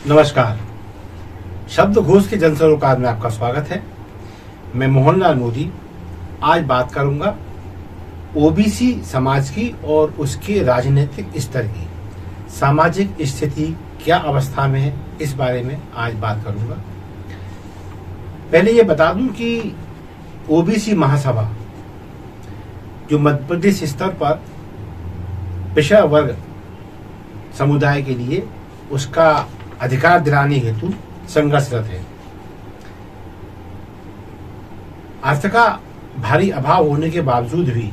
नमस्कार। शब्दघोष के जनसरोकार में आपका स्वागत है। मैं मोहनलाल मोदी आज बात करूंगा ओबीसी समाज की और उसके राजनीतिक स्तर की सामाजिक स्थिति क्या अवस्था में है, इस बारे में आज बात करूंगा। पहले ये बता दूं कि ओबीसी महासभा जो मध्य प्रदेश स्तर पर पिछड़ा वर्ग समुदाय के लिए उसका अधिकार दिलाने हेतु संघर्षरत है। अर्थ का भारी अभाव होने के बावजूद भी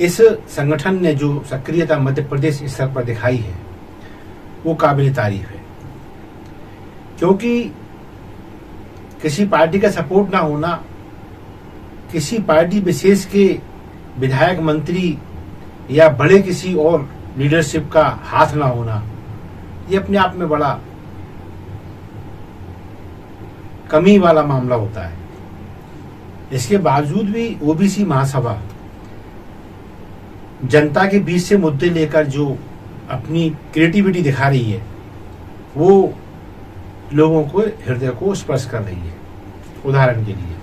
इस संगठन ने जो सक्रियता मध्य प्रदेश स्तर पर दिखाई है वो काबिल तारीफ है, क्योंकि किसी पार्टी का सपोर्ट ना होना, किसी पार्टी विशेष के विधायक मंत्री या बड़े किसी और लीडरशिप का हाथ ना होना, ये अपने आप में बड़ा कमी वाला मामला होता है। इसके बावजूद भी ओबीसी महासभा जनता के बीच से मुद्दे लेकर जो अपनी क्रिएटिविटी दिखा रही है वो लोगों को हृदय को स्पर्श कर रही है। उदाहरण के लिए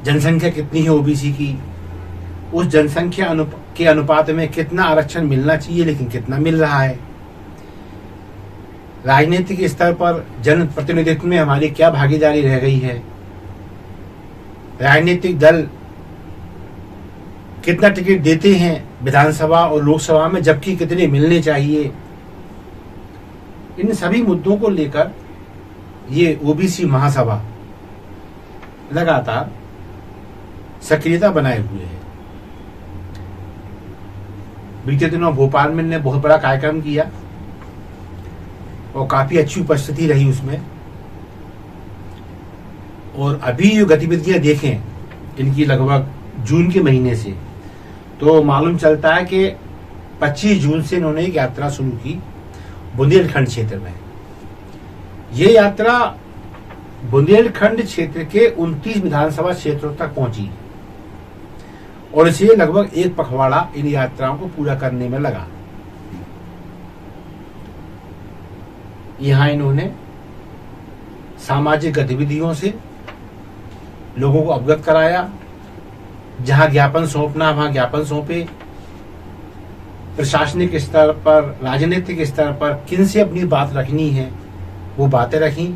जनसंख्या कितनी है ओबीसी की, उस जनसंख्या के अनुपात में कितना आरक्षण मिलना चाहिए लेकिन कितना मिल रहा है, राजनीतिक स्तर पर जन प्रतिनिधित्व में हमारी क्या भागीदारी रह गई है, राजनीतिक दल कितना टिकट देते हैं विधानसभा और लोकसभा में जबकि कितने मिलने चाहिए। इन सभी मुद्दों को लेकर ये ओबीसी महासभा लगातार सक्रियता बनाए हुए है। बीते दिनों भोपाल में ने बहुत बड़ा कार्यक्रम किया और काफी अच्छी उपस्थिति रही उसमें। और अभी जो गतिविधियां देखें इनकी लगभग जून के महीने से, तो मालूम चलता है कि 25 जून से इन्होंने एक यात्रा शुरू की बुंदेलखंड क्षेत्र में। ये यात्रा बुंदेलखंड क्षेत्र के 29 विधानसभा क्षेत्रों तक पहुंची और इसे लगभग एक पखवाड़ा इन यात्राओं को पूरा करने में लगा। यहां इन्होंने सामाजिक गतिविधियों से लोगों को अवगत कराया, जहां ज्ञापन सौंपना वहां ज्ञापन सौंपे, प्रशासनिक स्तर पर राजनीतिक स्तर पर किन से अपनी बात रखनी है वो बातें रखी।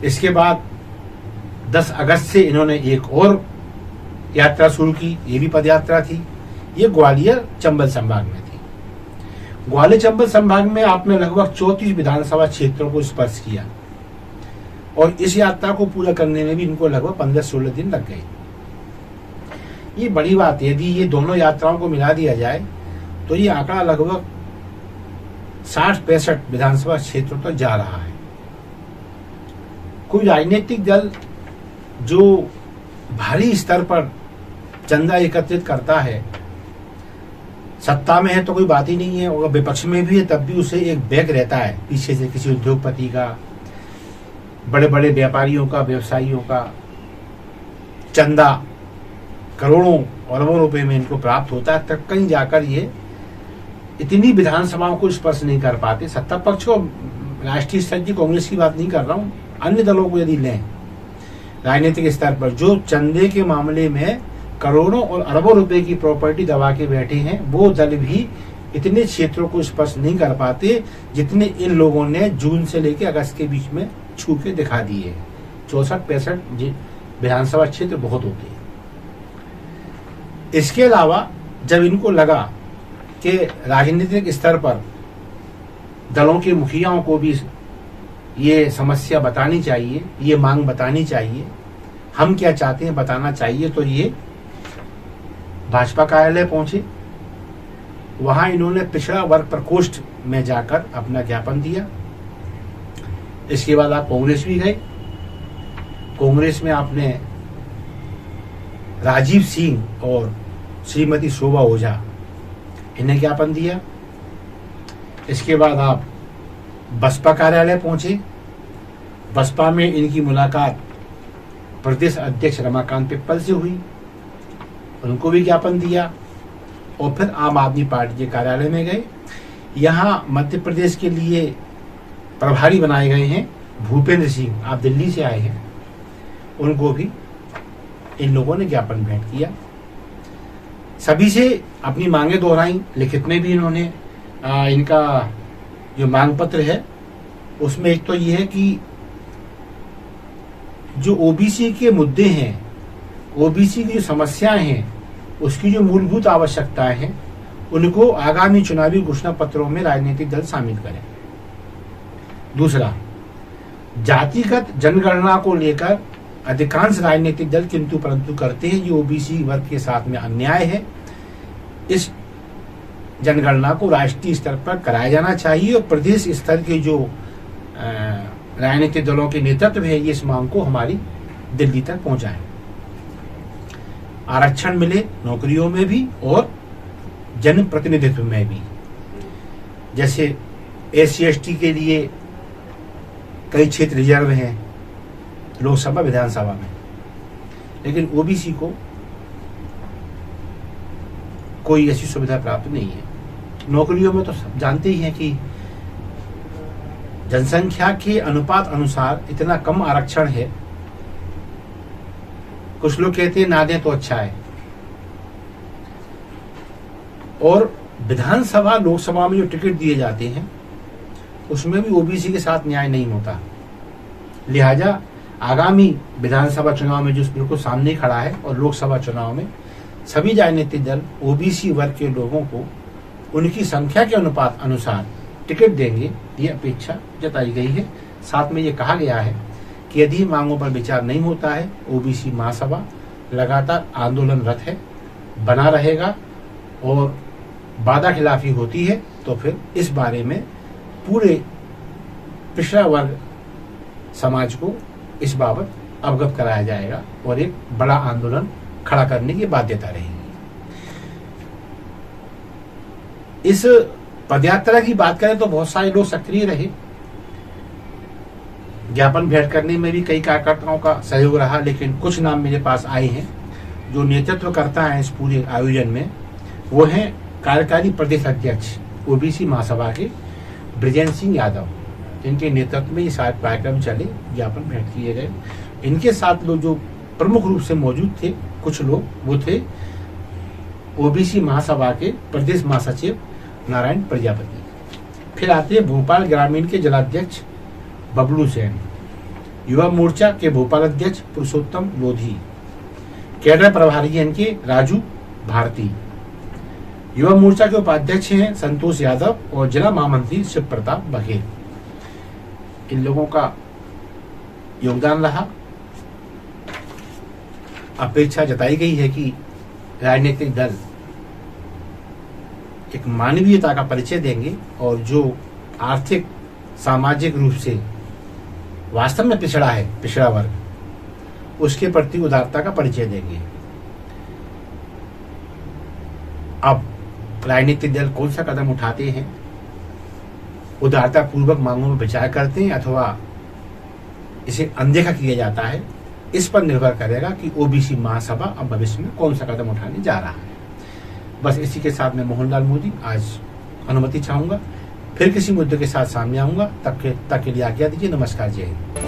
इसके बाद 10 अगस्त से इन्होंने एक और यात्रा शुरू की, ये भी पदयात्रा थी। ये ग्वालियर चंबल संभाग में थी। ग्वालियर चंबल संभाग में आपने लगभग 34 विधानसभा क्षेत्रों को स्पर्श किया और इस यात्रा को पूरा करने में भी इनको लगभग 15-16 दिन लग गए। ये बड़ी बात है। यदि ये दोनों यात्राओं को मिला दिया जाए तो ये आंकड़ा लगभग 60-65 विधानसभा क्षेत्रों तक जा रहा है। कोई राजनीतिक दल जो भारी स्तर पर चंदा एकत्रित करता है, सत्ता में है तो कोई बात ही नहीं है, और विपक्ष में भी है तब भी उसे एक बैग रहता है पीछे से किसी उद्योगपति का, बड़े बड़े व्यापारियों का, व्यवसायियों का चंदा करोड़ों अरबों रुपए में इनको प्राप्त होता है, तब कहीं जाकर ये इतनी विधानसभाओं को स्पर्श नहीं कर पाते। सत्ता पक्ष को, राष्ट्रीय स्तर की कांग्रेस की बात नहीं कर रहा हूं, अन्य दलों को यदि लें राजनीतिक स्तर पर जो चंदे के मामले में करोड़ों और अरबों रुपए की प्रॉपर्टी दबा के बैठे हैं, वो दल भी इतने क्षेत्रों को स्पर्श नहीं कर पाते जितने इन लोगों ने जून से लेकर अगस्त के बीच में छू के दिखा दिए। 64-65 विधानसभा क्षेत्र बहुत होते हैं। इसके अलावा जब इनको लगा कि राजनीतिक स्तर पर दलों के मुखियाओं को भी ये समस्या बतानी चाहिए, ये मांग बतानी चाहिए, हम क्या चाहते हैं बताना चाहिए, तो ये भाजपा कार्यालय पहुंचे। वहां इन्होंने पिछड़ा वर्ग प्रकोष्ठ में जाकर अपना ज्ञापन दिया। इसके बाद आप कांग्रेस भी गए। कांग्रेस में आपने राजीव सिंह और श्रीमती शोभा ओझा इन्हें ज्ञापन दिया। इसके बाद आप बसपा कार्यालय पहुंचे। बसपा में इनकी मुलाकात प्रदेश अध्यक्ष रमाकांत पिप्पल से हुई, उनको भी ज्ञापन दिया और फिर आम आदमी पार्टी के कार्यालय में गए। यहाँ मध्य प्रदेश के लिए प्रभारी बनाए गए हैं भूपेंद्र सिंह, आप दिल्ली से आए हैं, उनको भी इन लोगों ने ज्ञापन भेंट किया। सभी से अपनी मांगे दोहराई, लिखित में भी इन्होंने इनका जो मांग पत्र है उसमें एक तो ये है कि जो ओबीसी के मुद्दे हैं, ओबीसी की जो समस्याएं हैं, उसकी जो मूलभूत आवश्यकताएं हैं, उनको आगामी चुनावी घोषणा पत्रों में राजनीतिक दल शामिल करें। दूसरा, जातिगत जनगणना को लेकर अधिकांश राजनीतिक दल किंतु परंतु करते हैं, ये ओबीसी वर्ग के साथ में अन्याय है। इस जनगणना को राष्ट्रीय स्तर पर कराया जाना चाहिए और प्रदेश स्तर के जो राजनीतिक दलों के नेतृत्व है ये इस मांग को हमारी दिल्ली तक पहुंचाएं। आरक्षण मिले नौकरियों में भी और जनप्रतिनिधित्व में भी। जैसे SC/ST के लिए कई क्षेत्र रिजर्व हैं लोकसभा विधानसभा में, लेकिन ओबीसी को कोई ऐसी सुविधा प्राप्त नहीं है। नौकरियों में तो सब जानते ही हैं कि जनसंख्या के अनुपात अनुसार इतना कम आरक्षण है, कुछ लोग कहते हैं ना दें तो अच्छा है। और विधानसभा लोकसभा में जो टिकट दिए जाते हैं उसमें भी ओबीसी के साथ न्याय नहीं होता। लिहाजा आगामी विधानसभा चुनाव में जो बिल्कुल सामने खड़ा है और लोकसभा चुनाव में सभी राजनीतिक दल ओबीसी वर्ग के लोगों को उनकी संख्या के अनुपात अनुसार टिकट देंगे, ये अपेक्षा जताई गई है। साथ में ये कहा गया है कि यदि मांगों पर विचार नहीं होता है, ओबीसी महासभा लगातार आंदोलनरत है, बना रहेगा और वादा खिलाफी होती है तो फिर इस बारे में पूरे पिछड़ा वर्ग समाज को इस बाबत अवगत कराया जाएगा और एक बड़ा आंदोलन खड़ा करने की बाध्यता रहेगी। इस पदयात्रा की बात करें तो बहुत सारे लोग सक्रिय रहे, ज्ञापन भेंट करने में भी कई कार्यकर्ताओं का सहयोग रहा, लेकिन कुछ नाम मेरे पास आए हैं जो नेतृत्व करता है इस पूरे आयोजन में। वो हैं कार्यकारी प्रदेश अध्यक्ष ओबीसी महासभा के ब्रिजेंद्र सिंह यादव, जिनके नेतृत्व में ये सारे कार्यक्रम चले, ज्ञापन भेंट किए गए। इनके साथ लोग जो प्रमुख रूप से मौजूद थे, कुछ लोग वो थे ओबीसी महासभा के प्रदेश महासचिव नारायण प्रजापति। फिर आते हैं भोपाल ग्रामीण के जिलाध्यक्ष बबलू सेन, युवा मोर्चा के भोपाल अध्यक्ष पुरुषोत्तम लोधी, कैडर प्रभारी इनके राजू भारती, युवा मोर्चा के उपाध्यक्ष हैं संतोष यादव और जिला महामंत्री शिव प्रताप बघेल। इन लोगों का योगदान रहा। अपेक्षा जताई गई है कि राजनीतिक दल एक मानवीयता का परिचय देंगे और जो आर्थिक सामाजिक रूप से वास्तव में पिछड़ा है, पिछड़ा वर्ग, उसके प्रति उदारता का परिचय देंगे। अब राजनीतिक दल कौन सा कदम उठाते हैं, उदारता पूर्वक मांगों में विचार करते हैं अथवा इसे अनदेखा किया जाता है, इस पर निर्भर करेगा कि ओबीसी महासभा अब भविष्य में कौन सा कदम उठाने जा रहा है। बस इसी के साथ मैं मोहनलाल मोदी आज अनुमति चाहूंगा, फिर किसी मुद्दे के साथ सामने आऊंगा। तब के लिए आज्ञा दीजिए। नमस्कार, जय हिंद।